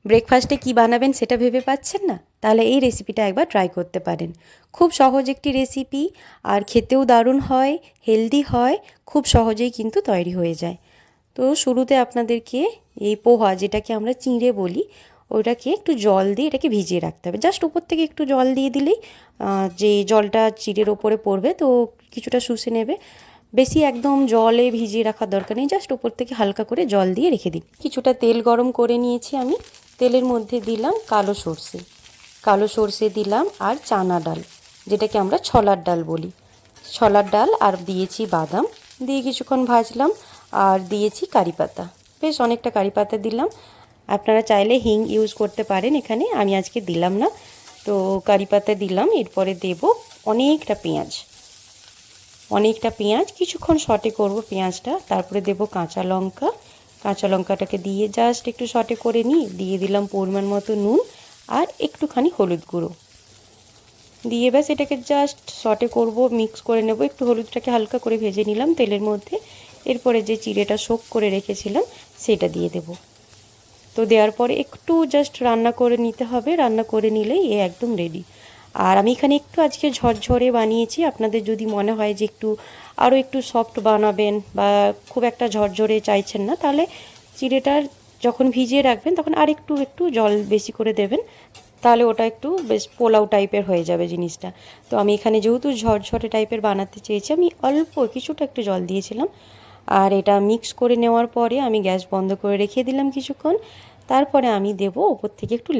ব্রেকফাস্টে কি বানাবেন সেটা ভেবে পাচ্ছেন না? তাহলে এই রেসিপিটা একবার ট্রাই করতে পারেন। খুব সহজ একটি রেসিপি, আর খেতেও দারুণ হয়, হেলদি হয়, খুব সহজেই কিন্তু তৈরি হয়ে যায়। তো শুরুতে আপনাদেরকে এই পোহা, যেটাকে আমরা চিঁড়ে বলি, ওটাকে একটু জল দিয়ে এটাকে ভিজিয়ে রাখতে হবে। জাস্ট উপর থেকে একটু জল দিয়ে দিলেই যে জলটা চিঁড়ের ওপরে পড়বে তো কিছুটা শুষে নেবে। বেশি একদম জলে ভিজিয়ে রাখার দরকার নেই, জাস্ট উপর থেকে হালকা করে জল দিয়ে রেখে দিন। কিছুটা তেল গরম করে নিয়েছি আমি। তেলের মধ্যে দিলাম কালো সর্ষে দিলাম, আর চানা ডাল, যেটাকে আমরা ছোলার ডাল বলি, ছোলার ডাল, আর দিয়েছি বাদাম, দিয়ে কিছুক্ষণ ভাজলাম। আর দিয়েছি কারি পাতা, বেশ অনেকটা কারি পাতা দিলাম। আপনারা চাইলে হিং ইউজ করতে পারেন, এখানে আমি আজকে দিলাম না। তো কারি পাতা দিলাম, এরপরে দেব অনেকটা পেঁয়াজ কিছুক্ষণ সটে করব পেঁয়াজটা। তারপরে দেব কাঁচা লঙ্কাটাকে দিয়ে জাস্ট একটু সটে করে নিয়ে দিয়ে দিলাম পরিমাণ মতো নুন আর একটুখানি হলুদ গুঁড়ো দিয়ে ব্যাস এটাকে জাস্ট সটে করব, মিক্স করে নেব। একটু হলুদটাকে হালকা করে ভেজে নিলাম তেলের মধ্যে। এরপরে যে চিড়েটা সোক করে রেখেছিলাম সেটা দিয়ে দেব। তো দেওয়ার পরে একটু জাস্ট রান্না করে নিতে হবে, রান্না করে নিলেই এ একদম রেডি। আর আমি এখানে একটু আজকে ঝরঝরে বানিয়েছি। আপনাদের যদি মনে হয় যে আরও একটু সফট বানাবেন বা খুব একটা ঝরঝরে চাইছেন না, তাহলে চিড়েটার যখন ভিজিয়ে রাখবেন তখন আর একটু জল বেশি করে দেবেন, তাহলে ওটা একটু বেশ পোলাও টাইপের হয়ে যাবে জিনিসটা। তো আমি এখানে যেহেতু ঝরঝরে টাইপের বানাতে চেয়েছি, আমি অল্প কিছুটা একটু জল দিয়েছিলাম। আর এটা মিক্স করে নেওয়ার পরে আমি গ্যাস বন্ধ করে রেখে দিলাম কিছুক্ষণ। তারপরে আমি দেব ওপর থেকে একটু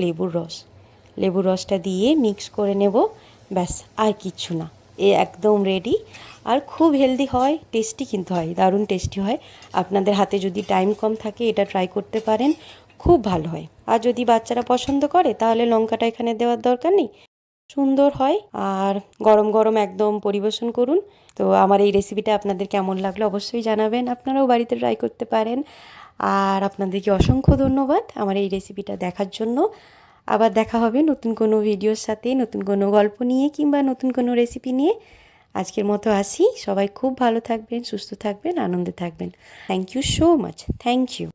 লেবুর রসটা দিয়ে মিক্স করে নেব। ব্যাস, আর কিচ্ছু না, এ একদম রেডি। আর খুব হেলদি হয়, টেস্টি কিন্তু হয়, দারুণ টেস্টি হয়। আপনাদের হাতে যদি টাইম কম থাকে এটা ট্রাই করতে পারেন, খুব ভালো হয়। আর যদি বাচ্চারা পছন্দ করে তাহলে লঙ্কাটা এখানে দেওয়ার দরকার নেই, সুন্দর হয়। আর গরম গরম একদম পরিবেশন করুন। তো আমার এই রেসিপিটা আপনাদের কেমন লাগলো অবশ্যই জানাবেন, আপনারাও বাড়িতে ট্রাই করতে পারেন। আর আপনাদেরকে অসংখ্য ধন্যবাদ আমার এই রেসিপিটা দেখার জন্য। আবার দেখা হবে নতুন কোনো ভিডিওর সাথে, নতুন কোনো গল্প নিয়ে কিংবা নতুন কোনো রেসিপি নিয়ে। আজকের মতো আসি, সবাই খুব ভালো থাকবেন, সুস্থ থাকবেন, আনন্দে থাকবেন। Thank you so much, thank you.